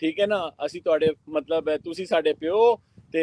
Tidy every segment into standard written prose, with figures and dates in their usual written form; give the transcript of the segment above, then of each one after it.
ٹھیک ہے نا, ਅਸੀਂ ਤੁਹਾਡੇ ਮਤਲਬ ਤੁਸੀਂ ਸਾਡੇ ਪਿਓ ਤੇ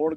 ਹੁਣ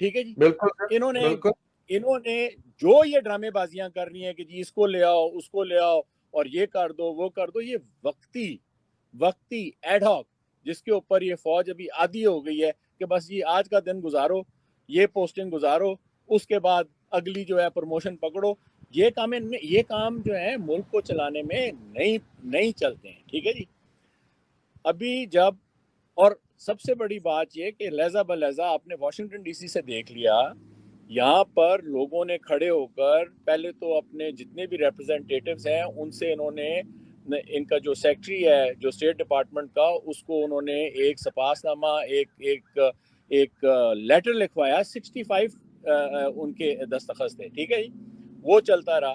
ٹھیک ہے جی. بالکل بالکل. انہوں نے جو یہ ڈرامے بازیاں کر رہی ہیں کہ جی اس کو لے آؤ اس کو لے آؤ اور یہ کر دو وہ کر دو, یہ وقتی ایڈ ہاک جس کے اوپر یہ فوج ابھی عادی ہو گئی ہے کہ بس یہ آج کا دن گزارو, یہ پوسٹنگ گزارو, اس کے بعد اگلی جو ہے پروموشن پکڑو. یہ کام جو ہے ملک کو چلانے میں نہیں چلتے ہیں. ٹھیک ہے جی. ابھی جب, اور سب سے بڑی بات یہ کہ لہذا بلہذا آپ نے واشنگٹن ڈی سی سے دیکھ لیا, یہاں پر لوگوں نے کھڑے ہو کر پہلے تو اپنے جتنے بھی ریپرزنٹیٹیوز ہیں ان سے انہوں نے, ان کا جو سیکٹری ہے جو اسٹیٹ ڈپارٹمنٹ کا, اس کو انہوں نے ایک سپاس نامہ ایک لیٹر لکھوایا. 65 ان کے دستخط تھے. ٹھیک ہے جی. وہ چلتا رہا.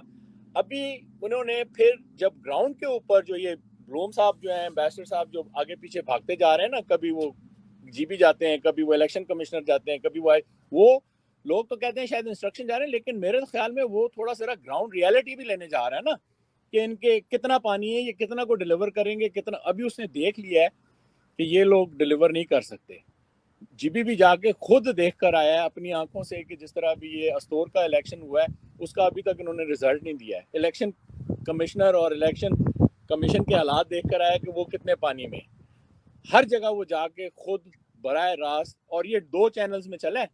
ابھی انہوں نے پھر جب گراؤنڈ کے اوپر جو یہ بلوم صاحب جو ہیں, ایمبیسڈر صاحب جو آگے پیچھے بھاگتے جا رہے ہیں نا, کبھی وہ جی بی جاتے ہیں, کبھی وہ الیکشن کمشنر جاتے ہیں, کبھی وہ لوگ تو کہتے ہیں شاید انسٹرکشن جا رہے ہیں, لیکن میرے خیال میں وہ تھوڑا سا گراؤنڈ ریالٹی بھی لینے جا رہا ہے نا کہ ان کے کتنا پانی ہے, یہ کتنا کو ڈیلیور کریں گے, کتنا. ابھی اس نے دیکھ لیا ہے کہ یہ لوگ ڈیلیور نہیں کر سکتے. جی بی جا کے خود دیکھ کر آیا ہے اپنی آنکھوں سے کہ جس طرح بھی یہ استور کا الیکشن ہوا ہے اس کا ابھی تک انہوں نے رزلٹ نہیں دیا ہے. الیکشن کمشنر اور الیکشن کمیشن کے حالات دیکھ کر آیا کہ وہ کتنے پانی میں. ہر جگہ وہ جا کے خود براہ راست, اور یہ 2 چینلز میں چلے.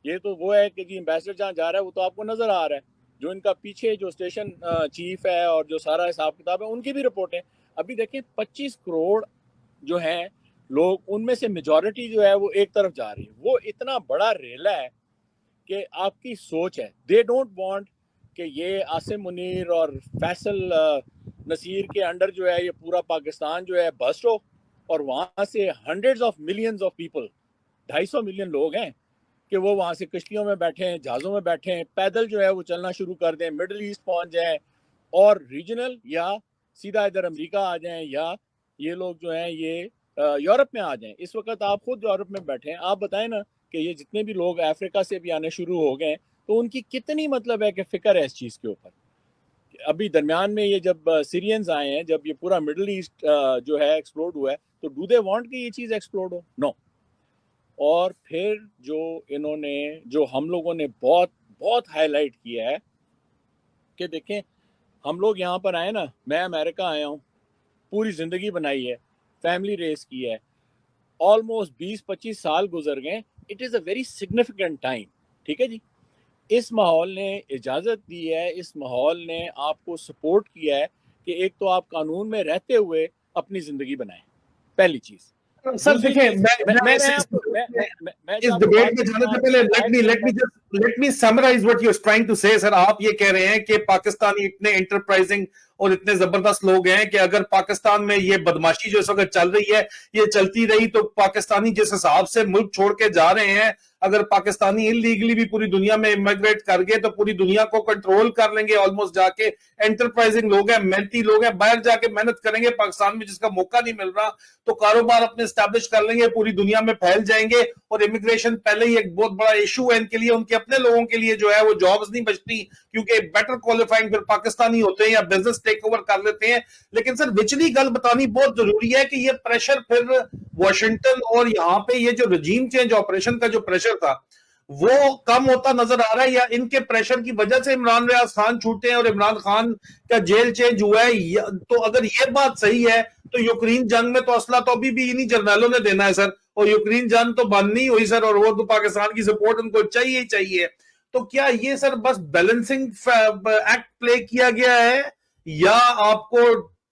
یہ تو وہ ہے کہ جی ایمبیسڈر جہاں جا رہا ہے وہ تو آپ کو نظر آ رہا ہے, جو ان کا پیچھے جو اسٹیشن چیف ہے اور جو سارا حساب کتاب ہے ان کی بھی رپورٹیں. ابھی دیکھیں 25 کروڑ جو ہیں لوگ, ان میں سے میجورٹی جو ہے وہ ایک طرف جا رہی ہے. وہ اتنا بڑا ریلا ہے کہ آپ کی سوچ ہے. دے ڈونٹ وانٹ کہ یہ عاصم منیر اور فیصل نصیر کے انڈر جو ہے یہ پورا پاکستان جو ہے بسٹ ہو, اور وہاں سے hundreds of millions of people, 250 million لوگ ہیں کہ وہ وہاں سے کشتیوں میں بیٹھے ہیں, جہازوں میں بیٹھے ہیں, پیدل جو ہے وہ چلنا شروع کر دیں, مڈل ایسٹ پہنچ جائیں اور ریجنل یا سیدھا ادھر امریکہ آ جائیں, یا یہ لوگ جو ہیں یہ یورپ میں آ جائیں. اس وقت آپ خود یورپ میں بیٹھے ہیں, آپ بتائیں نا کہ یہ جتنے بھی لوگ افریقہ سے بھی آنے شروع ہو گئے تو ان کی کتنی مطلب ہے کہ فکر ہے اس چیز کے اوپر. ابھی درمیان میں یہ جب سیرینز آئے ہیں, جب یہ پورا مڈل ایسٹ جو ہے ایکسپلوڈ ہوا ہے, تو ڈو دے وانٹ کہ یہ چیز ایکسپلوڈ ہو؟ نو. اور پھر جو ہم لوگوں نے بہت ہائی لائٹ کیا ہے کہ دیکھیں ہم لوگ یہاں پر آئے نا, میں امریکہ آیا ہوں, پوری زندگی بنائی ہے, فیملی ریس کی ہے, آلموسٹ 20-25 سال گزر گئے. It is a very significant time. ٹھیک ہے جی. اس ماحول نے اجازت دی ہے, اس ماحول نے آپ کو سپورٹ کیا ہے کہ ایک تو آپ قانون میں رہتے ہوئے اپنی زندگی بنائیں, پہلی چیز. سر دوسری دیکھیں, چیز, میں جو اس آپ کو ڈبیٹ بات میں کر جانے رہا سے ہوں پہلے آپ let me summarise what you're trying to say. Sir آپ یہ کہہ رہے ہیں کہ پاکستانی اتنے انٹرپرائزنگ اور اتنے زبردست لوگ ہیں کہ اگر پاکستان میں یہ بدماشی جو اس وقت چل رہی ہے یہ چلتی رہی تو پاکستانی جس حساب سے ملک چھوڑ کے جا رہے ہیں, اگر پاکستانی انلیگلی بھی پوری دنیا میں امیگریٹ کر گئے تو پوری دنیا کو کنٹرول کر لیں گے آلموسٹ. جا کے انٹرپرائزنگ لوگ ہیں, محنتی لوگ ہیں, باہر جا کے محنت کریں گے. پاکستان میں جس کا موقع نہیں مل رہا تو کاروبار اپنے اسٹیبلش کر لیں گے, پوری دنیا میں پھیل جائیں گے. اور امیگریشن پہلے ہی ایک بہت بڑا ایشو ہے ان کے لیے, ان کے اپنے لوگوں کے لیے جو ہے وہ جابز نہیں بچتی کیونکہ بیٹر کوالیفائنگ پھر پاکستانی ہوتے ہیں یا بزنس ٹیک اوور کر لیتے ہیں. لیکن سر وچلی گل بتانی بہت ضروری ہے کہ یہ پریشر پھر واشنگٹن اور یہاں پہ یہ جو رجیم چینج آپریشن کا جو پریشر تھا وہ کم ہوتا نظر آ رہا ہے, یا ان کے پریشر کی وجہ سے عمران ریاض خان چھوٹے ہیں اور عمران خان کا جیل چینج ہوا ہے؟ تو اگر یہ بات صحیح ہے تو یوکرین جنگ میں تو اسلحہ تو ابھی بھی انہی جرنیلوں نے دینا ہے سر, اور یوکرین جنگ تو بند نہیں ہوئی سر, اور وہ تو پاکستان کی سپورٹ ان کو چاہیے ہی چاہیے. تو کیا یہ سر بس بیلنسنگ ایکٹ پلے کیا گیا ہے یا آپ کو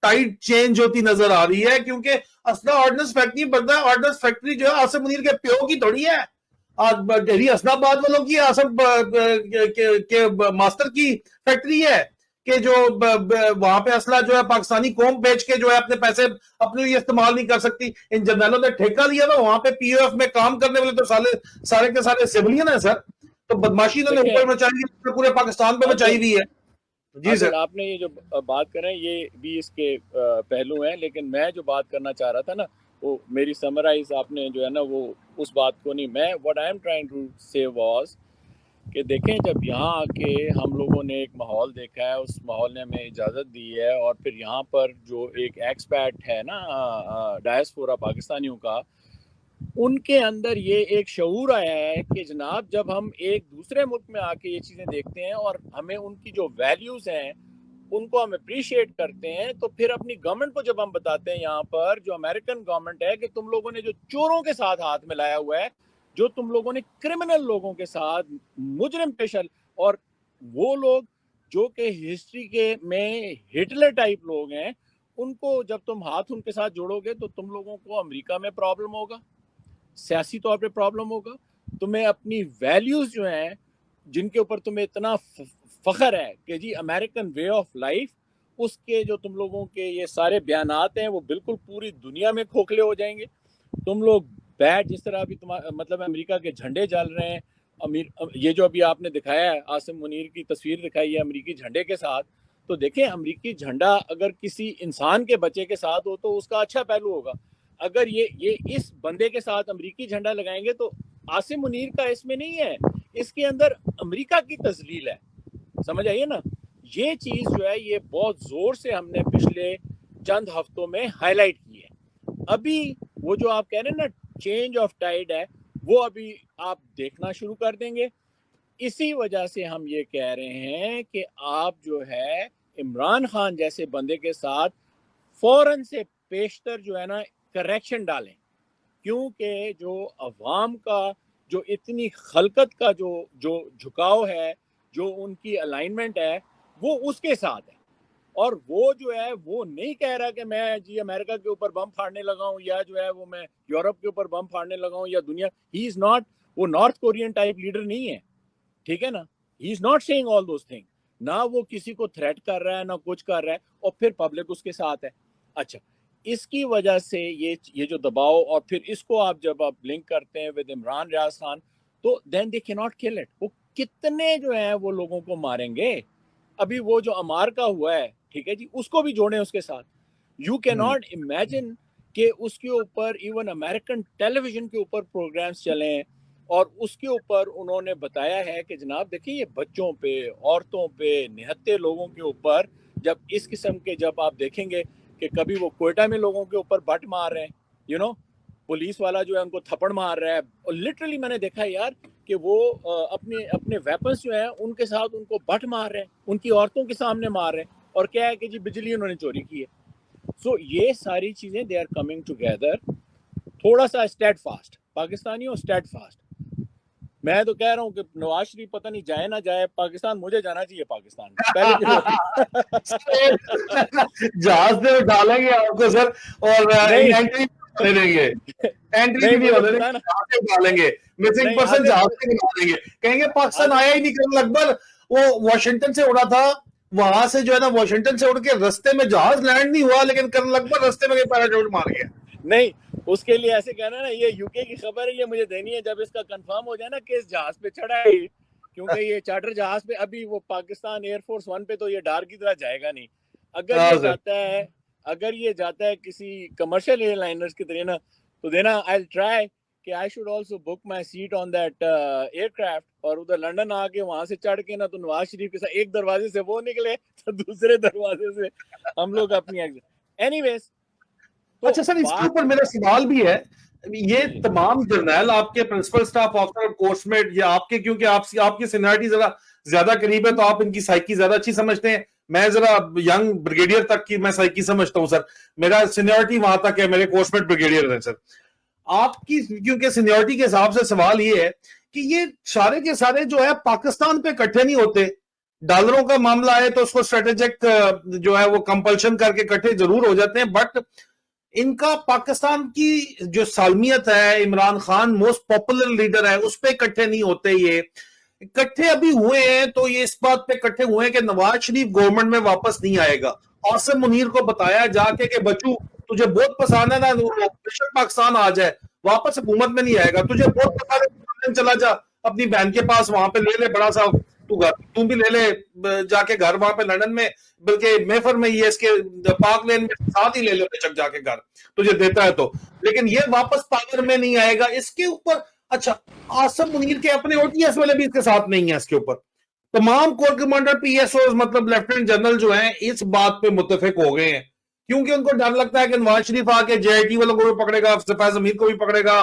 ٹائٹ چینج ہوتی نظر آ رہی ہے؟ کیونکہ اسلحہ آرڈننس فیکٹری بنتا ہے, آرڈننس فیکٹری جو ہے عاصم منیر کے پیو کی تھوڑی ہے, دہلی حسن آباد والوں کی آصف کے ماسٹر کی فیکٹری ہے کہ جو وہاں پہ اسلحہ جو ہے پاکستانی قوم بیچ کے جو ہے اپنے پیسے اپنے لیے استعمال نہیں کر سکتی. ان جرنیلوں نے ٹھیکہ لیا نا وہاں پہ پی او ایف میں کام کرنے والے تو سارے کے سارے سیولین ہیں سر. تو بدماشی انہوں نے اوپر مچائی ہے, پورے پاکستان پہ مچائی ہوئی ہے. جی سر. آپ نے یہ جو بات کر رہے ہیں یہ بھی اس کے پہلو ہیں, لیکن میں جو بات کرنا چاہ رہا تھا نا وہ میری سمرائز آپ نے جو ہے نا وہ اس بات کو نہیں, میں what I am trying to say was کہ دیکھیں جب یہاں آ کے ہم لوگوں نے ایک ماحول دیکھا ہے, اس ماحول نے ہمیں اجازت دی ہے, اور پھر یہاں پر جو ایک ایکسپیٹ ہے نا ڈائسپورا پاکستانیوں کا, ان کے اندر یہ ایک شعور آیا ہے کہ جناب جب ہم ایک دوسرے ملک میں آ کے یہ چیزیں دیکھتے ہیں اور ہمیں ان کی جو ویلیوز ہیں ان کو ہم اپریشیٹ کرتے ہیں، تو پھر اپنی گورنمنٹ کو جب ہم بتاتے ہیں یہاں پر جو امریکن گورنمنٹ ہے کہ تم لوگوں نے جو چوروں کے ساتھ ہاتھ ملایا ہوا ہے، جو تم لوگوں نے کرمنل لوگوں کے ساتھ مجرم پیشل، اور وہ لوگ جو کہ ہسٹری کے میں ہٹلر ٹائپ لوگ ہیں، ان کو جب تم ہاتھ ان کے ساتھ جوڑو گے تو تم لوگوں کو امریکہ میں پرابلم ہوگا، سیاسی طور پہ پرابلم ہوگا، تمہیں اپنی ویلیوز جو ہیں جن کے اوپر تمہیں اتنا فخر ہے کہ جی امریکن وے آف لائف، اس کے جو تم لوگوں کے یہ سارے بیانات ہیں وہ بالکل پوری دنیا میں کھوکھلے ہو جائیں گے. تم لوگ بیٹ جس طرح ابھی مطلب امریکہ کے جھنڈے جل رہے ہیں، یہ جو ابھی آپ نے دکھایا ہے عاصم منیر کی تصویر دکھائی ہے امریکی جھنڈے کے ساتھ، تو دیکھیں امریکی جھنڈا اگر کسی انسان کے بچے کے ساتھ ہو تو اس کا اچھا پہلو ہوگا، اگر یہ اس بندے کے ساتھ امریکی جھنڈا لگائیں گے تو عاصم منیر کا اس میں نہیں ہے، اس کے اندر امریکہ کی تذلیل ہے. سمجھ آئیے نا، یہ چیز جو ہے یہ بہت زور سے ہم نے پچھلے چند ہفتوں میں ہائی لائٹ کی ہے. ابھی وہ جو آپ کہہ رہے ہیں نا چینج آف ٹائڈ ہے، وہ ابھی آپ دیکھنا شروع کر دیں گے. اسی وجہ سے ہم یہ کہہ رہے ہیں کہ آپ جو ہے عمران خان جیسے بندے کے ساتھ فوراً سے پیشتر جو ہے نا کریکشن ڈالیں، کیونکہ جو عوام کا جو اتنی خلقت کا جو جھکاؤ ہے، جو ان کی الائنمنٹ ہے وہ اس کے ساتھ ہے، اور وہ جو ہے وہ نہیں کہہ رہا کہ میں جی امریکہ کے اوپر بم پھاڑنے لگا ہوں یا جو ہے وہ میں یورپ کے اوپر بم پھاڑنے لگا ہوں یا دنیا، ہی از ناٹ، وہ نارتھ کورین ٹائپ لیڈر نہیں ہے، ٹھیک ہے نا، he is not seeing all those thing, نہ وہ کسی کو تھریٹ کر رہا ہے نہ کچھ کر رہا ہے، اور پھر پبلک اس کے ساتھ ہے. اچھا، اس کی وجہ سے یہ جو دباؤ، اور پھر اس کو آپ جب آپ لنک کرتے ہیں ود عمران ریاض خان، تو دین دے کی ناٹ کل اٹ، وہ کتنے جو ہیں وہ لوگوں کو ماریں گے. ابھی وہ جو امار کا ہوا ہے، ٹھیک ہے جی، اس کو بھی جوڑیں اس کے ساتھ. یو کی ناٹ امیجن کہ اس کے اوپر ایون امریکن ٹیلی ویژن کے اوپر پروگرامز چلیں، اور اس کے اوپر انہوں نے بتایا ہے کہ جناب دیکھیں یہ بچوں پہ، عورتوں پہ، نہتے لوگوں کے اوپر جب اس قسم کے جب آپ دیکھیں گے کہ کبھی وہ کوئٹہ میں لوگوں کے اوپر بٹ مار رہے ہیں، پولیس والا جو ہے ان کو تھپڑ مار رہا ہے، اور لٹرلی میں نے دیکھا یار کہ وہ اپنے ویپنس جو ہیں ان کے ساتھ ان کو بٹ مار رہے ہیں، ان کی عورتوں کے سامنے مار رہے ہیں، اور کیا ہے کہ جی بجلی انہوں نے چوری کی ہے. سو یہ ساری چیزیں دے آر کمنگ ٹوگیدر. تھوڑا سا اسٹیڈ فاسٹ پاکستانیوں، اسٹیڈ فاسٹ. میں تو کہہ رہا ہوں کہ نواز شریف پتہ نہیں جائے نہ جائے پاکستان، مجھے جانا چاہیے پاکستان پہلے جہاز سے ڈالیں گے آپ کو سر، اور انٹری دے دیں گے، انٹری بھی نہیں ہونے دیں گے، جہاز سے ڈالیں گے، مسنگ پرسن جہاز سے نکال دیں گے، کہیں گے پاکستان آیا ہی نہیں. کرنل اکبر وہ واشنگٹن سے اڑا تھا، وہاں سے جو ہے نا واشنگٹن سے اڑ کے رستے میں جہاز لینڈ نہیں ہوا، لیکن کرنل اکبر رستے میں پیراچوٹ مار گیا. نہیں، اس کے لیے ایسے کہنا نا یہ یو کے کی خبر ہے، یہ مجھے دینی ہے جب اس کا کنفرم ہو جائے نا کہ اس جہاز پہ چڑھا ہے، کیونکہ یہ چارٹر جہاز پہ ابھی وہ پاکستان ایئر فورس 1 پہ تو یہ ڈار کی طرح جائے گا نہیں. اگر یہ جاتا ہے کسی کمرشل ایئر لائنرز کی طرح نا، تو دینا آئی ٹرائی کہ I should also book my seat on that aircraft, اور ادھر لنڈن آ کے وہاں سے چڑھ کے نا تو نواز شریف کے ساتھ ایک دروازے سے وہ نکلے تو دوسرے دروازے سے ہم لوگ اپنی اینی ویز. اچھا سر، اس کے اوپر میرا سوال بھی ہے، یہ تمام جرنیل آپ کے principal staff officer, course mate, یا آپ کے، کیونکہ آپ کی سینیئرٹی ذرا زیادہ قریب ہے تو آپ ان کی سائیکی زیادہ اچھی سمجھتے ہیں، میں ذرا ینگ بریگیڈیئر تک کی میں سائیکی سمجھتا ہوں سر، میرا سینیئرٹی وہاں تک ہے، میرے کورس میٹ بریگیڈیئر ہیں سر. آپ کی کیونکہ سینیئرٹی کے حساب سے سوال یہ ہے کہ یہ سارے کے سارے جو ہے پاکستان پہ اکٹھے نہیں ہوتے، ڈالروں کا معاملہ ہے تو اس کو اسٹریٹجک جو ہے وہ کمپلشن کر کے اکٹھے ضرور ہو جاتے ہیں، بٹ ان کا پاکستان کی جو سالمیت ہے، Imran Khan most popular leader ہے، اس پہ اکٹھے نہیں ہوتے. یہ اکٹھے ابھی ہوئے ہیں تو یہ اس بات پہ اکٹھے ہوئے ہیں کہ نواز شریف گورنمنٹ میں واپس نہیں آئے گا. عاصم منیر کو بتایا جا کے کہ بچو تجھے بہت پسند ہے نا، پاکستان آ جائے، واپس حکومت میں نہیں آئے گا، تجھے بہت پسند ہے چلا جا اپنی بہن کے پاس، وہاں پہ لے لے بڑا سا تو بھی لے لے جا کے گھر وہاں پہ لندن میں، بلکہ میفر میں یہ اس کے پاک لین میں ساتھ ہی لے لے چک جا کے گھر، تجھے دیتا ہے تو، لیکن یہ واپس پاور میں نہیں آئے گا. اس کے اوپر اچھا عاصم منیر کے اپنے او ٹی ایس والے بھی اس کے ساتھ نہیں ہیں، اس کے اوپر تمام corps commander P S Os مطلب لیفٹیننٹ جنرل جو ہیں اس بات پہ متفق ہو گئے ہیں، کیونکہ ان کو ڈر لگتا ہے کہ نواز شریف آ کے جے آئی ٹی والوں کو بھی پکڑے گا، سپاہی ضمیر کو بھی پکڑے گا،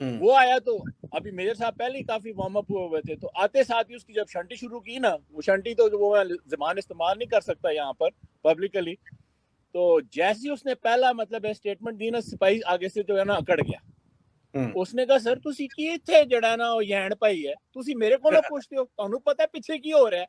وہ آیا تو ابھی میجر صاحب پہلے ہی کافی وارم اپ ہوئے تھے, تو آتے ساتھ ہی اس کی جب شنٹی شروع کی نا, وہ شنٹی تو وہ زبان استعمال نہیں کر سکتا یہاں پر پبلکلی, تو جیسے ہی اس نے پہلا مطلب اسٹیٹمنٹ دی نا, سپاہی آگے سے جو ہے نا اکڑ گیا. اس نے کہا سر تسی کی اتھے جڑا نا وہ یینڈ پائی ہے, تسی میرے کو نہ پوچھتے ہو, تانوں پتہ ہے پیچھے کی ہو رہا ہے,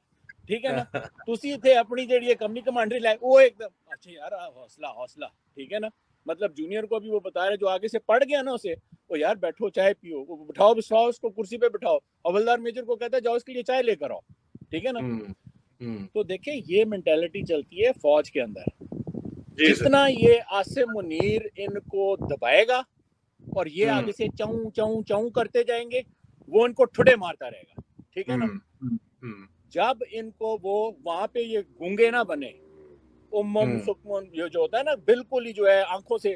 ٹھیک ہے نا, تسی اتھے اپنی جڑی ہے کمپنی کمانڈری لائے, وہ ایک دم اچھا یار حوصلہ, ٹھیک ہے نا, مطلب جونیئر کو بھی وہ بتا رہے, جو آگے سے پڑھ گیا نا اسے, وہ یار بیٹھو چائے پیو, وہ بٹھاؤ بساؤ اس کو کرسی پہ بٹھاؤ, حوالدار میجر کو کہتا ہے جاؤ اس کے لیے چائے لے کر آؤ, ٹھیک ہے نا. تو دیکھیں یہ مینٹالٹی چلتی ہے فوج کے اندر. جتنا یہ عاصم منیر ان کو دبائے گا اور یہ آگے سے چاؤں چاؤں چاؤں کرتے جائیں گے, وہ ان کو ٹھڈے مارتا رہے گا, ٹھیک ہے نا. جب ان کو وہ وہاں پہ یہ گونگے نہ بنے, سکمن یہ جو ہوتا ہے نا بالکل ہی جو ہے آنکھوں سے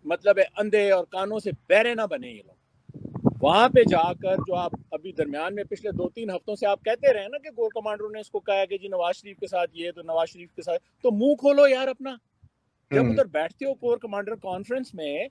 مطلب ہے اندھے اور کانوں سے بہرے نہ بنے یہ لوگ, وہاں پہ جا کر جو آپ ابھی درمیان میں پچھلے 2-3 ہفتوں سے آپ کہتے رہے نا کہ کور کمانڈروں نے اس کو کہا کہ جی نواز شریف کے ساتھ یہ, تو نواز شریف کے ساتھ, تو منہ کھولو یار اپنا. جب ادھر بیٹھتے ہو کور کمانڈر کانفرنس میں,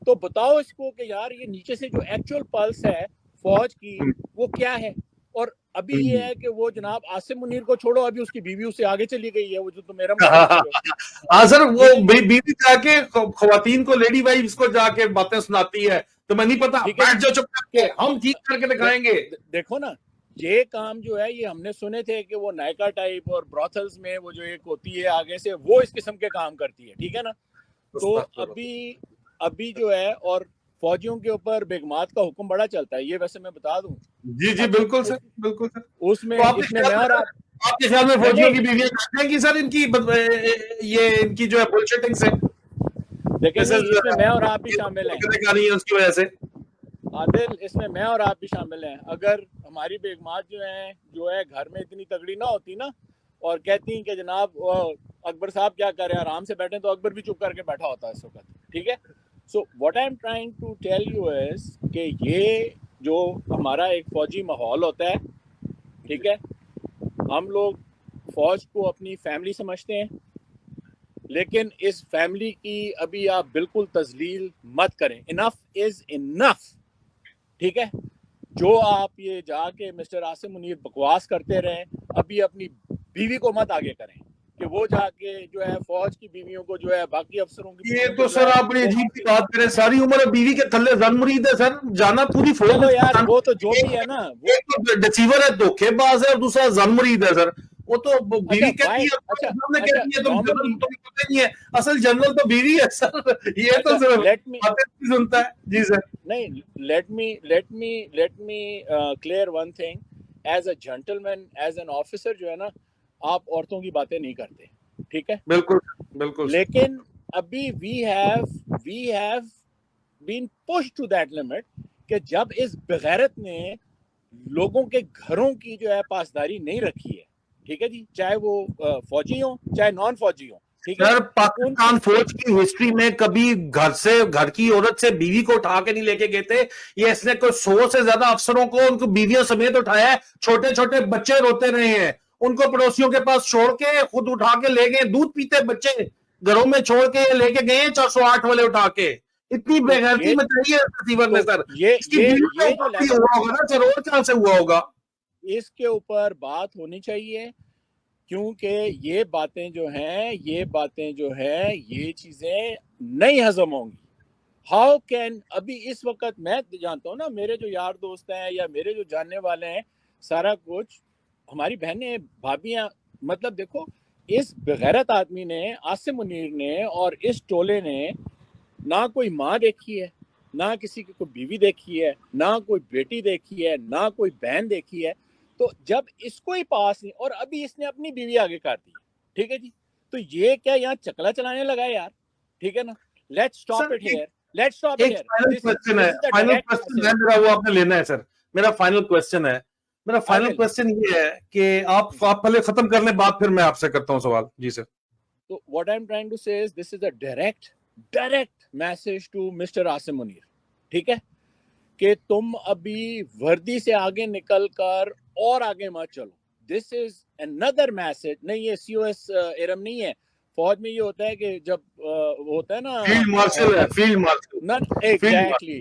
تو بتاؤ اس کو کہ یار یہ نیچے سے جو ایکچوئل پلس ہے فوج کی وہ کیا ہے. اور ابھی یہ ہے کہ وہ جناب عاصم منیر کو چھوڑو, ابھی اس کی بیوی اس سے آگے چلی گئی ہے, وہ جو تو میرا ہاں سر, وہ بیوی جا کے خواتین کو, لیڈی وائفز کو جا کے باتیں سناتی ہے, تو میں نہیں پتا, بیٹھ جاؤ چپ کر کے, ہم ٹھیک کر کے دکھائیں گے. دیکھو نا یہ کام جو ہے یہ ہم نے سنے تھے کہ وہ نائکا ٹائپ اور براثلز میں وہ جو ایک ہوتی ہے آگے سے, وہ اس قسم کے کام کرتی ہے, ٹھیک ہے نا. تو ابھی جو ہے, اور فوجیوں کے اوپر بیگمات کا حکم بڑا چلتا ہے, یہ ویسے میں بتا دوں. جی جی بالکل سر, بالکل سر. اس میں آپ کے خیال میں فوجیوں کی بیویاں کرتے ہیں کہ سر ان کی یہ ان کی جو ہے بل شیٹنگ سے, دیکھیں اس میں میں اور آپ بھی شامل ہیں اس کی وجہ سے. عادل, اس میں میں اور آپ بھی شامل ہیں. اگر ہماری بیگمات جو ہے گھر میں اتنی تگڑی نہ ہوتی نا, اور کہتی ہیں کہ جناب اکبر صاحب کیا کر رہے ہیں, آرام سے بیٹھیں, تو اکبر بھی چپ کر کے بیٹھا ہوتا ہے اس وقت, ٹھیک ہے. So what I am trying to tell you is کہ یہ جو ہمارا ایک فوجی ماحول ہوتا ہے, ٹھیک ہے, ہم لوگ فوج کو اپنی فیملی سمجھتے ہیں, لیکن اس فیملی کی ابھی آپ بالکل تذلیل مت کریں. انف از انف, ٹھیک ہے. جو آپ یہ جا کے مسٹر عاصم منیر بکواس کرتے رہیں, ابھی اپنی بیوی کو مت آگے کریں کہ وہ جا کے جو ہے فوج کی بیویوں کو جو ہے باقی افسروں کی, یہ تو سر آپ بڑی عجیب سی بات کریں, ساری عمر بیوی کے تھلے زن مرید ہے سر, جانا پوری فوج. چلو یار وہ تو جو بھی ہے نا, ایک تو ڈسیور ہے, دھوکے باز ہے, اور دوسرا زن مرید ہے سر. وہ تو بیوی کہتی ہے, کہتی ہے تو پتہ نہیں ہے, اصل جنرل تو بیوی ہے سر. یہ تو صرف سنتا ہے. جی سر. نہیں, let me clear one thing. As a gentleman, as an officer جو ہے نا, آپ عورتوں کی باتیں نہیں کرتے, ٹھیک ہے. بالکل بالکل. لیکن ابھی we have been push to that limit کہ جب اس بغیرت نے لوگوں کے گھروں کی جو ہے پاسداری نہیں رکھی ہے, ٹھیک ہے جی, چاہے وہ فوجی ہوں چاہے نان فوجی ہوں, سر پاکستان فوج کی ہسٹری میں کبھی گھر کی عورت سے بیوی کو اٹھا کے نہیں لے کے گئے تھے. یہ اس نے کوئی 100 سے زیادہ افسروں کو ان کو بیویوں سمیت اٹھایا ہے. چھوٹے چھوٹے بچے روتے رہے ہیں, ان کو پڑوسیوں کے پاس چھوڑ کے خود اٹھا کے لے گئے. دودھ پیتے بچے گھروں میں چھوڑ کے لے کے گئے 408 والے اٹھا کے. اتنی بےغیرتی مچائی ہے رسیور نے سر. اس کی بیوی کا ہوا ہوگا نا سر, اور کہاں سے ہوا ہوگا. اس کے اوپر بات ہونی چاہیے, کیونکہ یہ باتیں جو ہیں یہ چیزیں نہیں ہضم ہوں گی. ہاؤ کین, ابھی اس وقت میں جانتا ہوں نا, میرے جو یار دوست ہیں یا میرے جو جاننے والے ہیں, سارا کچھ ہماری بہنیں بھابیاں, مطلب دیکھو اس بغیرت آدمی نے, عاصم منیر نے, اور اس ٹولے نے نہ کوئی ماں دیکھی ہے, نہ کسی کی کوئی بیوی دیکھی ہے, نہ کوئی بیٹی دیکھی ہے, نہ کوئی بہن دیکھی ہے. تو جب اس کو ہی پاس نہیں, اور ابھی اس نے اپنی بیوی آگے کر دی, ٹھیک ہے جی, تو یہ کیا یہاں چکلا چلانے لگا ہے یار, ٹھیک ہے نا. Let's stop it here, let's stop it here. Final question ہے, فائنل کوسچن ہے میرا, وہ آپ نے لینا ہے سر. میرا فائنل کوسچن ہے, میرا فائنل کوسچن یہ ہے کہ آپ پہلے ختم کر لیں بات, پھر میں آپ سے کرتا ہوں سوال. جی سر. تو what I'm trying to say is this is a direct message to Mr. Asim Munir, ٹھیک ہے, کہ تم ابھی وردی سے آگے نکل کر اور آگے مت چلو. This is another message. نہیں, یہ COS ایرم نہیں ہے. فوج میں یہ ہوتا ہے کہ جب ہوتا ہے نا فیلڈ مارشل ہے, field marshal. Exactly,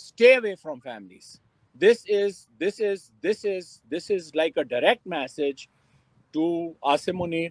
stay away from families. This is like a direct message to Asim Munir.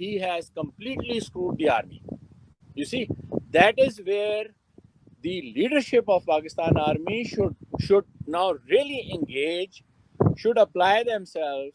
he has completely screwed the army. You see, that is where the leadership of Pakistan Army should now really engage, should apply themselves,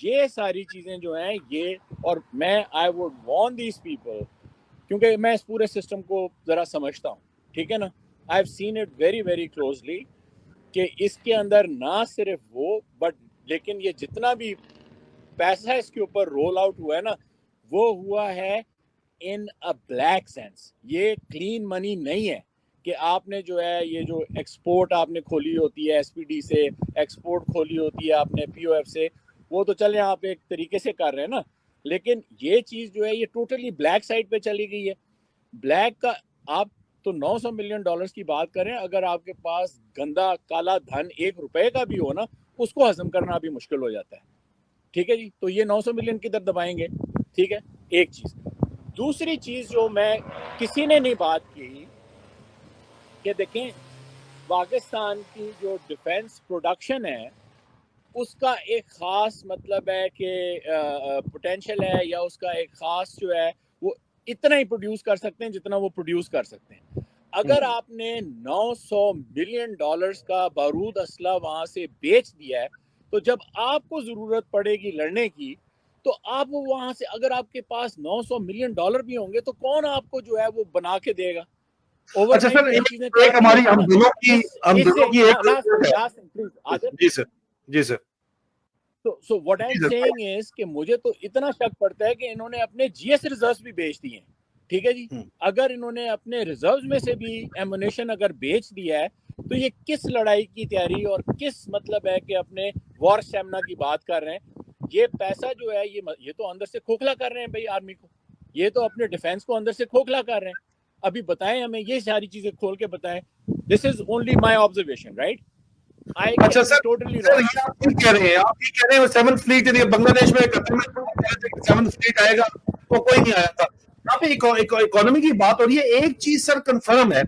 یہ ساری چیزیں جو ہیں یہ, اور میں I would warn these people, کیونکہ میں اس پورے سسٹم کو ذرا سمجھتا ہوں, ٹھیک ہے نا, I have seen it very very closely, کہ اس کے اندر نہ صرف وہ بٹ لیکن یہ جتنا بھی پیسہ اس کے اوپر رول آؤٹ ہوا ہے نا, وہ ہوا ہے ان اے بلیک سینس. یہ کلین منی نہیں ہے کہ آپ نے جو ہے یہ جو ایکسپورٹ آپ نے کھولی ہوتی ہے ایس پی ڈی سے, ایکسپورٹ کھولی ہوتی ہے آپ نے پی او ایف سے, وہ تو چلیں آپ ایک طریقے سے کر رہے ہیں نا, لیکن یہ چیز جو ہے یہ ٹوٹلی بلیک سائڈ پہ چلی گئی ہے. بلیک کا آپ تو $900 ملین کی بات کریں, اگر آپ کے پاس گندا کالا دھن $1 کا بھی ہو نا, اس کو ہضم کرنا بھی مشکل ہو جاتا ہے, ٹھیک ہے جی. تو یہ 900 ملین کدھر دبائیں گے, ٹھیک ہے, ایک چیز. دوسری چیز جو میں کسی نے نہیں بات کی کہ دیکھیں پاکستان کی جو ڈیفنس پروڈکشن ہے اس کا ایک خاص مطلب ہے کہ پوٹینشیل ہے, یا اس کا ایک خاص جو ہے وہ اتنا ہی پروڈیوس کر سکتے ہیں جتنا وہ پروڈیوس کر سکتے ہیں. اگر آپ نے $900 ملین کا بارود اسلحہ وہاں سے بیچ دیا ہے, تو جب آپ کو ضرورت پڑے گی لڑنے کی تو آپ وہاں سے, اگر آپ کے پاس $900 ملین بھی ہوں گے تو کون آپ کو جو ہے وہ بنا کے دے گا؟ اوور اچھا نائٹ سر, تو یہ چیزیں ایک تیار نہیں ہماری ہوتی ہم نا. دونوں کی اس سے ایک عادل, جی سر, جی سر, so what I'm G sir, saying is کہ مجھے تو اتنا شک پڑتا ہے کہ انہوں نے اپنے جی ایس ریزروز بھی بیچ دیے ہیں, ٹھیک ہے جی. اگر انہوں نے اپنے ریزروز میں سے بھی ایمونیشن اگر بیچ دیا ہے تو یہ کس لڑائی کی تیاری اور کس مطلب ہے کہ اپنے وار اسٹیمنا کی بات کر رہے ہیں. یہ پیسہ جو ہے یہ تو اندر سے کھوکھلا کر رہے ہیں بھائی آرمی کو, یہ تو اپنے ڈیفینس کو اندر سے کھوکھلا کر رہے ہیں. ابھی بتائیں ہمیں, یہ ساری چیزیں کھول کے بتائیں. This is only my observation, right, I اچھا can be sir, totally sir wrong. یہ آپ ٹھیک کہہ رہے ہیں, آپ ٹھیک کہہ رہے ہیں. سیون فلیٹ بنگلہ دیش میں سیون فلیٹ آئے گا تو کوئی نہیں آیا تھا. یہاں پہ اکانومی کی بات ہو رہی ہے. ایک چیز سر کنفرم ہے,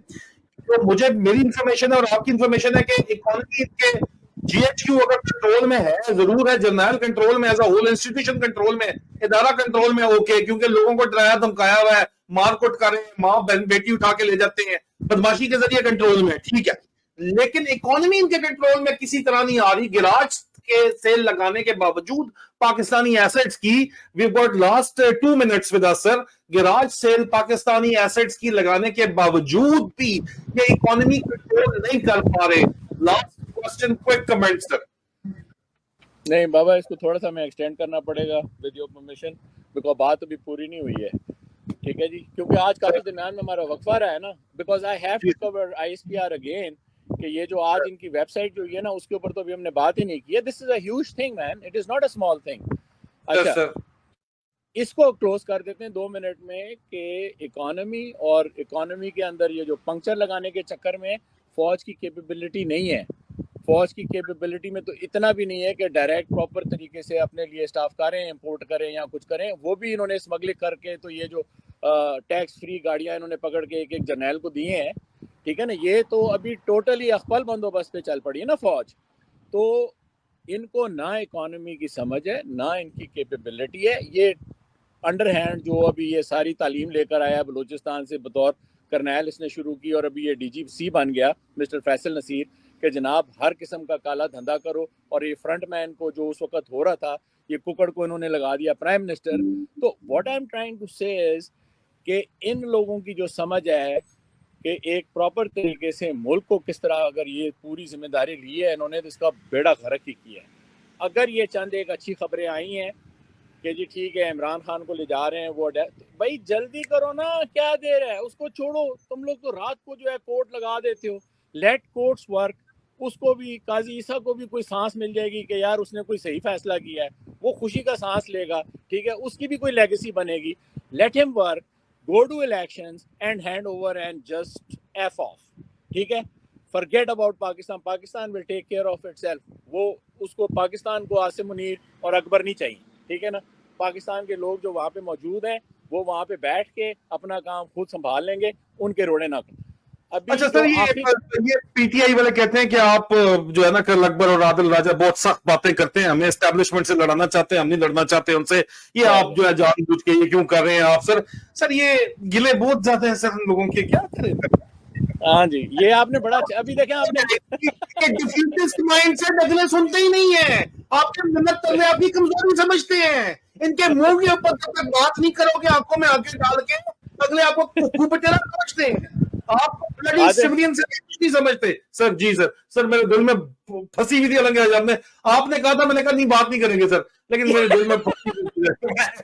تو مجھے میری انفارمیشن ہے اور آپ کی انفارمیشن ہے کہ اکانومی کے جی ایچ کیو اگر کنٹرول میں ہے, ضرور ہے, جرنیل کنٹرول میں, as a whole institution control میں, ادارہ کنٹرول میں, اوکے, کیونکہ لوگوں کو ڈرایا دھمکایا ہوا ہے, مار کوٹ کر رہے ہیں, ماں بیٹی اٹھا کے لے جاتے ہیں, بدماشی کے ذریعے کنٹرول میں, ٹھیک ہے. لیکن اکانومی ان کے کنٹرول میں کسی طرح نہیں آ رہی. گراج کے سیل لگانے کے باوجود پاکستانی ایسٹس کی, we got last 2 minutes with us sir, garage sale Pakistani assets کی لگانے کے باوجود بھی یہ اکانومی کنٹرول نہیں کر پا رہے. لاسٹ کوسچن, کوئک کمنٹ سر. نہیں بابا, اس کو تھوڑا سا میں ایکسٹینڈ کرنا پڑے گا ود یور پرمیشن, بیکاز بات ابھی پوری نہیں ہوئی ہے, ٹھیک ہے جی, کیونکہ آج کافی درمیان میں ہمارا وقفہ رہا ہے نا. Because I have to cover I S P R again, کہ یہ جو آج ان کی ویب سائٹ جو ہے نا اس کے اوپر تو ابھی ہم نے بات ہی نہیں کی ہے. This is a huge thing man, it is not a small thing. اچھا, اس کو کلوز کر دیتے ہیں 2 منٹ میں, کہ اکانومی اور اکانومی کے اندر یہ جو پنکچر لگانے کے چکر میں فوج کی کیپیبلٹی نہیں ہے. فوج کی کیپیبلٹی میں تو اتنا بھی نہیں ہے کہ ڈائریکٹ پراپر طریقے سے اپنے لیے اسٹاف کریں, امپورٹ کریں یا کچھ کریں. وہ بھی انہوں نے اسمگلنگ کر کے, تو یہ جو ٹیکس فری گاڑیاں انہوں نے پکڑ کے ایک ایک جرنیل کو دیے ہیں, ٹھیک ہے نا, یہ تو ابھی ٹوٹلی اخپل بندوبست پہ چل پڑی ہے نا فوج. تو ان کو نہ اکانومی کی سمجھ ہے, نہ ان کی کیپیبلٹی ہے. یہ انڈر ہینڈ جو ابھی یہ ساری تعلیم لے کر آیا بلوچستان سے, بطور کرنیل اس نے شروع کی, اور ابھی یہ ڈی جی سی بن گیا مسٹر فیصل نصیر, کہ جناب ہر قسم کا کالا دھندا کرو. اور یہ فرنٹ مین کو جو اس وقت ہو رہا تھا, یہ ککڑ کو انہوں نے لگا دیا پرائم منسٹر. تو what I am trying to say is کہ ان لوگوں کی جو سمجھ ہے کہ ایک پراپر طریقے سے ملک کو کس طرح, اگر یہ پوری ذمہ داری لی ہے انہوں نے, تو اس کا بیڑا غرق ہی کیا ہے. اگر یہ چند ایک اچھی خبریں آئی ہیں کہ جی ٹھیک ہے عمران خان کو لے جا رہے ہیں, وہ بھائی جلدی کرو نا, کیا دیر ہے, اس کو چھوڑو. تم لوگ تو رات کو جو ہے کوٹ لگا دیتے ہو. Let coats work. اس کو بھی, قاضی عیسیٰ کو بھی کوئی سانس مل جائے گی کہ یار اس نے کوئی صحیح فیصلہ کیا ہے, وہ خوشی کا سانس لے گا, ٹھیک ہے, اس کی بھی کوئی لیگیسی بنے گی. لیٹ ہم work, go to elections and hand over and just F off, ٹھیک ہے. forget about Pakistan, Pakistan will take care of itself. وہ اس کو, پاکستان کو عاصم منیر اور اکبر نہیں چاہیے, ٹھیک ہے نا. پاکستان کے لوگ جو وہاں پہ موجود ہیں وہ وہاں پہ بیٹھ کے اپنا کام خود سنبھال لیں گے, ان کے روڑے نہ کریں. اچھا سر, یہ پی ٹی آئی والے کہتے ہیں کہ آپ جو ہے نا کرل اکبر اور عادل راجہ بہت سخت باتیں کرتے ہیں, ہمیں اسٹیبلشمنٹ سے لڑانا چاہتے ہیں, ہم نہیں لڑنا چاہتے ان سے, یہ آپ جو ہے جان بوجھ کے یہ کیوں کر رہے ہیں آپ سر؟ سر یہ گلے بہت زیادہ ہیں سر ان لوگوں کے, کیا کریں؟ ہاں جی یہ آپ نے بڑا اچھا ابھی دیکھیں آپ نے ڈیفیوٹسٹ مائنڈ سیٹ اگلے سنتے ہی نہیں ہے. آپ کے منت کرنے آپ کی کمزوری سمجھتے ہیں. ان کے منہ کے اوپر جب تک بات نہیں کرو گے آنکھوں میں آنکھیں ڈال کے اگلے آپ کو ککو پٹیرا سمجھتے ہیں. آپ کو بلڈی عادل سویلین سے کچھ نہیں سمجھتے. سر جی سر میرے دل میں پھنسی ہوئی تھی علنگا صاحب نے. آپ نے کہا تھا میں نے کہا نہیں بات نہیں کریں گے سر لیکن میرے دل میں پھنسی ہوئی تھی. میں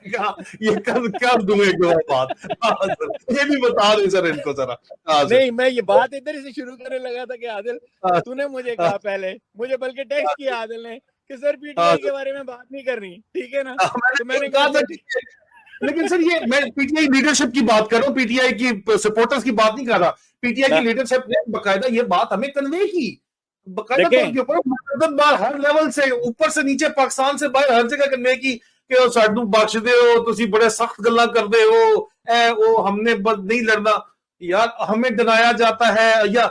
نے کہا یہ کر دوں ایک دو بات. ہاں سر یہ بھی بتا دیں سر ان کو ذرا. ہاں سر. نہیں میں یہ بات ادھر سے شروع کرنے لگا تھا کہ عادل تو نے مجھے کہا پہلے مجھے بلکہ ٹیکسٹ کیا عادل نے کہ سر پی ٹی ہاں آئی سر کے بارے میں بات نہیں کرنی ٹھیک ہے نا تو میں میں نے نے کہا کہا اچھا تھا ٹھیک. لیکن سر یہ میں پی ٹی آئی لیڈرشپ کی بات کر رہا ہوں. پی ٹی آئی کی سپورٹرز کی بات نہیں کر رہا. پی ٹی آئی کی لیڈرشپ نے باقاعدہ یہ بات ہمیں کنوے کی باقاعدہ طور دیکھیں کے اوپر مقدم بار ہر لیول سے اوپر سے نیچے پاکستان سے باہر ہر جگہ کنوے کی کہ ساڈو بخش دے ہو تسی بڑے سخت گلاں کردے ہو اے او ہم نے نہیں لڑنا. یار ہمیں ڈرایا جاتا ہے یا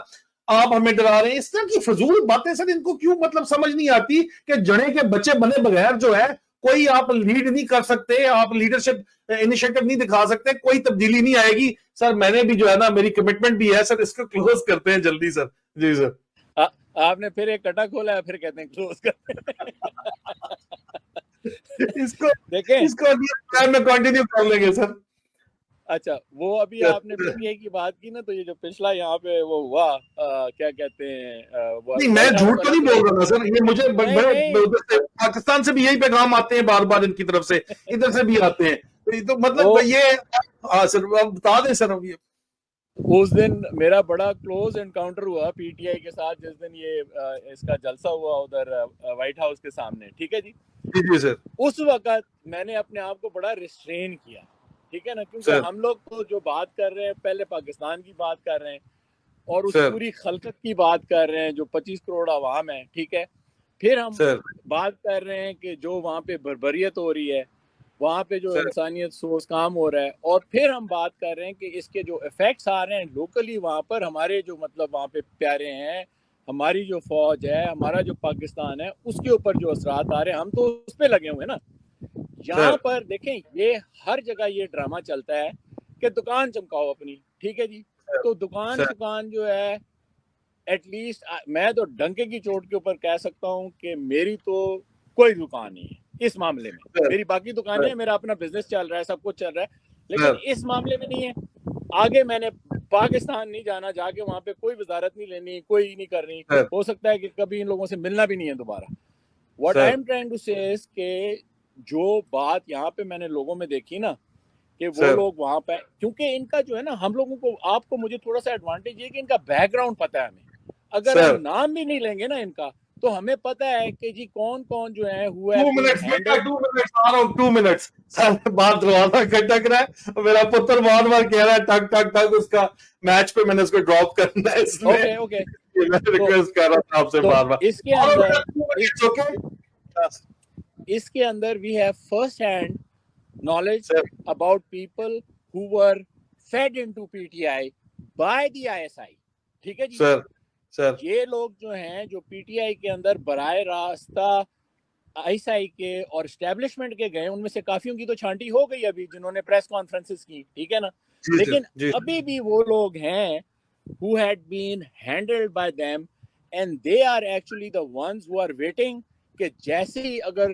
آپ ہمیں ڈرا رہے ہیں. اس طرح کی فضول باتیں سر ان کو کیوں مطلب سمجھ نہیں آتی کہ جڑے کے بچے بنے بغیر جو ہے کوئی آپ لیڈ نہیں کر سکتے. آپ لیڈرشپ انیشیٹو نہیں دکھا سکتے. کوئی تبدیلی نہیں آئے گی. سر میں نے بھی جو ہے نا میری کمٹمنٹ بھی ہے سر. اس کو کلوز کرتے ہیں جلدی سر. جی سر. آپ نے پھر ایک کٹا کھولا ہے پھر کہتے ہیں کلوز کر اس کو دیکھیں میں کنٹینیو کر لیں گے سر. اچھا وہ ابھی آپ نے پی ٹی آئی کی بات کی نا تو یہ جو پچھلا یہاں پہ وہ ہوا کیا کہتے ہیں نہیں میں وائٹ ہاؤس جھوٹ تو والا نہیں تو بول رہا سر. یہ مجھے نہیں نہیں بڑے پاکستان سے بھی یہی پیغام آتے ہیں بار بار ان کی طرف سے ادھر سے بھی آتے ہیں. تو مطلب وہ یہ ہاں سر بتا دیں سر. اب یہ اس دن میرا بڑا کلوز انکاؤنٹر ہوا پی ٹی آئی کے ساتھ جس دن یہ اس کا جلسہ ہوا ادھر وائٹ ہاؤس کے سامنے ٹھیک ہے جی. جی سر. اس وقت میں نے اپنے آپ کو بڑا ریسٹرین کیا ٹھیک ہے نا کیونکہ سر ہم لوگ تو جو بات کر رہے ہیں پہلے پاکستان کی بات کر رہے ہیں اور اس سر پوری خلقت کی بات کر رہے ہیں جو 25 کروڑ عوام ہے ٹھیک ہے. پھر ہم سر بات کر رہے ہیں کہ جو وہاں پہ بربریت ہو رہی ہے وہاں پہ جو سر انسانیت سوز کام ہو رہا ہے اور پھر ہم بات کر رہے ہیں کہ اس کے جو ایفیکٹس آ رہے ہیں لوکلی وہاں پر ہمارے جو مطلب وہاں پہ پیارے ہیں ہماری جو فوج ہے ہمارا جو پاکستان ہے اس کے اوپر جو اثرات آ رہے ہیں ہم تو اس پہ لگے ہوئے نا. یہاں سر پر دیکھیں یہ ہر جگہ یہ ڈرامہ چلتا ہے کہ دکان چمکاؤ اپنی ٹھیک ہے جی. تو دکان سر شکان جو ہے ایٹ لیسٹ میں تو ڈنکے کی چوٹ کے اوپر کہہ سکتا ہوں کہ میری تو کوئی دکان نہیں ہے اس معاملے میں. سر میری باقی دکانیں ہیں میرا اپنا بزنس چل رہا ہے سب کچھ چل رہا ہے لیکن سر اس معاملے میں نہیں ہے. آگے میں نے پاکستان نہیں جانا جا کے وہاں پہ کوئی وزارت نہیں لینی کوئی نہیں کرنی. سر ہو سکتا ہے کہ کبھی ان لوگوں سے ملنا بھی نہیں ہے دوبارہ. What I sir am trying to say کہ جو بات یہاں پہ میں نے لوگوں میں دیکھی نا کہ وہ سر لوگ وہاں پہ کیونکہ ان کا جو ہے نا ہم لوگوں کو آپ کو مجھے تھوڑا سا ایڈوانٹیج ہے کہ ان کا بیک گراؤنڈ پتہ ہے ہمیں. اگر ہم سر نام بھی نہیں لیں گے نا ان کا تو ہمیں پتہ ہے کہ جی کون کون جو ہے who 2 have been منٹس بیٹا handled 2 منٹس آ رہا ہوں 2 منٹس. سر بات روانہ کٹک رہا ہے. میرا پتر بار بار کہہ رہا ہے ٹک ٹک ٹک اس کا میچ پہ میں نے اس کو ڈراپ کرنا ہے اس لیے اوکے اوکے میں تو ریکویسٹ کر رہا تھا آپ سے تو بار بار. اس کے اور اندر بیٹا 2 منٹس اوکے. اس کے اندر we have first hand knowledge sir about people who were fed into PTI by the ISI ٹھیک ہے جی. سر سر یہ لوگ جو ہیں جو پی ٹی آئی کے اندر براہ راستہ آئی ایس آئی کے اور اسٹیبلشمنٹ کے گئے ان میں سے کافیوں کی تو چھانٹی ہو گئی ابھی جنہوں نے پریس کانفرنسز کی ٹھیک ہے نا. جی سر لیکن جی ابھی بھی وہ لوگ ہیں who had been handled by them and they are actually the ones who are waiting کہ جیسے ہی اگر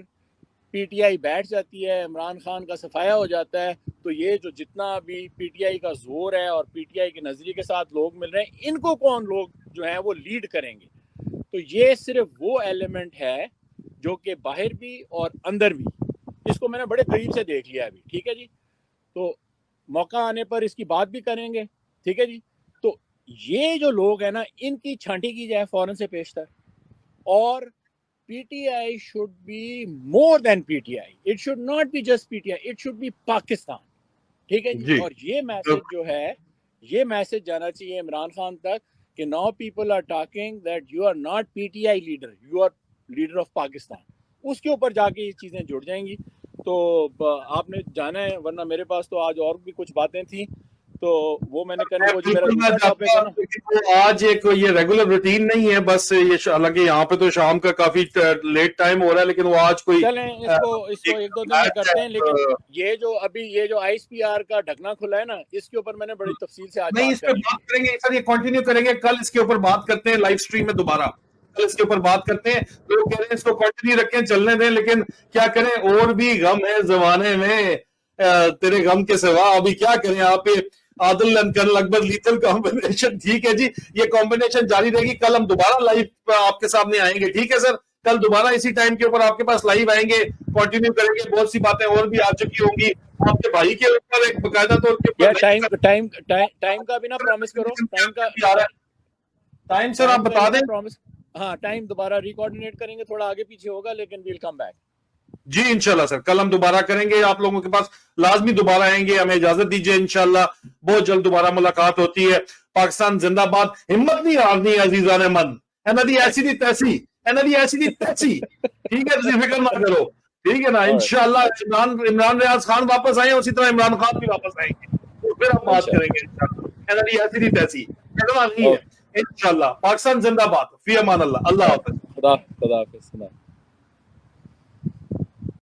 پی ٹی آئی بیٹھ جاتی ہے عمران خان کا صفایا ہو جاتا ہے تو یہ جو جتنا بھی پی ٹی آئی کا زور ہے اور پی ٹی آئی کے نظریے کے ساتھ لوگ مل رہے ہیں ان کو کون لوگ جو ہیں وہ لیڈ کریں گے. تو یہ صرف وہ ایلیمنٹ ہے جو کہ باہر بھی اور اندر بھی اس کو میں نے بڑے قریب سے دیکھ لیا ابھی ٹھیک ہے جی. تو موقع آنے پر اس کی بات بھی کریں گے ٹھیک ہے جی. تو یہ جو لوگ ہیں نا ان کی چھانٹی کی جائے فوراً سے پیشتر اور P T I should be more than P T I. It should not be just P T I. It should be Pakistan ٹھیک ہے جی. جی اور یہ میسج جو ہے یہ میسج جانا چاہیے عمران خان تک کہ now people are talking that you are not PTI leader, you are leader of Pakistan. اس کے اوپر جا کے یہ چیزیں جڑ جائیں گی. تو آپ نے جانا ہے ورنہ میرے پاس تو آج اور بھی کچھ باتیں تھیں تو وہ میں نے کہا وہ جو میرا بالکل میں دوسرا ٹاپک جاتا ہے ہوں، نا لیکن وہ آج ایک یہ ریگولر روٹین نہیں ہے، بس یہ حالانکہ یہاں پہ تو شام کا کافی لیٹ ٹائم ہو رہا ہے، لیکن وہ آج کوئی چلیں اس کو ایک دو دن میں میچ کرتے ہیں. لیکن ہے. یہ جو آئی ایس پی آر کا ڈھکنا کھلا ہے نا، اس کے اوپر میں نے بڑی تفصیل سے آج نہیں، بات اس پہ کرنی ہے. بات کریں گے سر، یہ کنٹینیو کریں گے، کل اس کے اوپر بات کرتے ہیں لائیو سٹریم میں دوبارہ، کل اس کے اوپر بات کرتے ہیں. لوگ کہہ رہے ہیں اس کو کنٹینیو رکھیں، چلنے دیں، لیکن کیا کریں، اور بھی غم ہے زمانے میں تیرے غم کے سوا. ابھی کیا کریں، آپ Adil and colonel Akbar lethal combination. ٹھیک ہے جی، یہ کمبینیشن جاری رہے گی. کل ہم دوبارہ لائیو آپ کے سامنے آئیں گے. ٹھیک ہے سر، کل دوبارہ اسی ٹائم کے اوپر آپ کے پاس لائیو آئیں گے، کنٹینیو کریں گے. بہت سی باتیں اور بھی آ چکی ہوں گی آپ کے بھائی کے اوپر، ایک باقاعدہ طور کے یا اوپر ٹائم کا بھی نا پرومس کرو. ٹائم سر آپ ٹائم کا بتا یہ نا دیں. پرومس. ہاں ٹائم دوبارہ ریکارڈینیٹ کریں گے، تھوڑا آگے پیچھے ہوگا لیکن ویل کم بیک. جی انشاءاللہ سر، کل ہم دوبارہ کریں گے. آپ لوگوں کے پاس لازمی دوبارہ آئیں گے. ہمیں اجازت دیجیے، انشاءاللہ بہت جلد دوبارہ ملاقات ہوتی ہے. پاکستان زندہ باد. ہمت نہیں ہارنی عزیزان من. اینا دی ایسی دی تیسی، اینا دی ایسی دی تیسی. ٹھیک ہے، تسی فکر نہ کرو. ٹھیک ہے نا، انشاءاللہ عمران ریاض خان واپس آئے، اسی طرح عمران خان بھی واپس آئیں گے، تو پھر ہم بات کریں گے انشاءاللہ. اینا دی ایسی دی تیسی کرنا نہیں ہے. انشاءاللہ پاکستان زندہ باد. فی امان اللہ. اللہ حافظ. خدا حافظ.